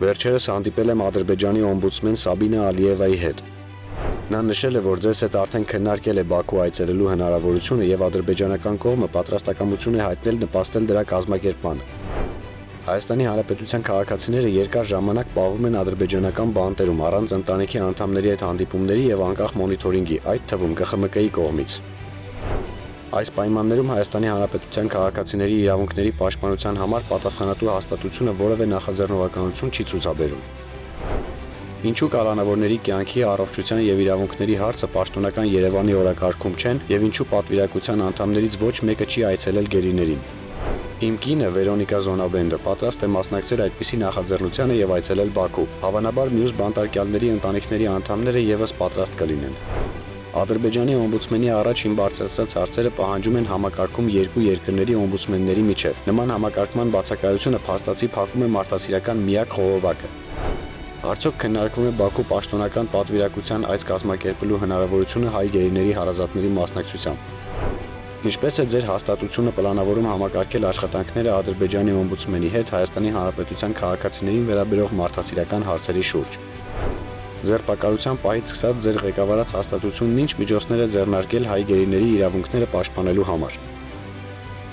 Վերջերս հանդիպել եմ Ադրբեջանի օմբուդսմեն Սաբինա Ալիևայի հետ։ Նա նշել է, որ ձեզ հետ արդեն քննարկել է Բաքու այցելելու հնարավորությունը եւ ադրբեջանական կողմը պատրաստակամություն է հայտնել նպաստել դրա կազմակերպմանը։ Հայաստանի Հանրապետության քաղաքացիները երկար ժամանակ պահվում են ադրբեջանական բանտերում առանց ընտանիքի անդամների հետ հանդիպումների եւ անկախ մոնիթորինգի, այդ թվում ԳԽՄԿ-ի կողմից։ Այս պայմաններում Հայաստանի Հանրապետության քաղաքացիների իրավունքների պաշտպանության համար պատասխանատու հաստատությունը որևէ նախաձեռնողականություն չի ցուցաբերում։ Ինչու կալանավորների կյանքի, առողջության եւ իրավունքների հարցը պաշտոնական Երևանի օրակարգում չեն եւ ինչու պատվիրակության անդամներից ոչ մեկը չի այցելել գերիներին։ Իմ կինը Վերոնիկա Զոնաբենդը պատրաստ է մասնակցել այդպիսի նախաձեռնությանը եւ այցելել Բաքու։ Հավանաբար մյուս բանտարկյալների ընտանիքների անդամները եւս պատրաստ կլինեն։ Ադրբեջանի օմբուդսմենի առաջ իմ բարձրացրած հարցերը պահանջում են համակարգում երկու երկրների օմբուդսմենների միջև։ Նման համակարգման բացակայությունը փաստացի փակում է մարդասիրական միակ խողովակը։ Արդյոք քննարկվում է Բաքու պաշտոնական պատվիրակության այս կազմակերպելու հնարավորությունը հայ գերիների հարազատների մասնակցությամբ։ Ինչպես է ձեր հաստատությունը պլանավորում համակարգել աշխատանքները Ադրբեջանի օմբուդսմենի հետ Հայաստանի Հանրապետության քաղաքացիներին վերաբերող մարդասիրական հարցերի շուրջ։ Ձերբակալության պահից սկսած ձեր ղեկավարած հաստատությունն ինչ միջոցներ է ձեռնարկել հայ գերիների իրավունքները պաշտպանելու համար։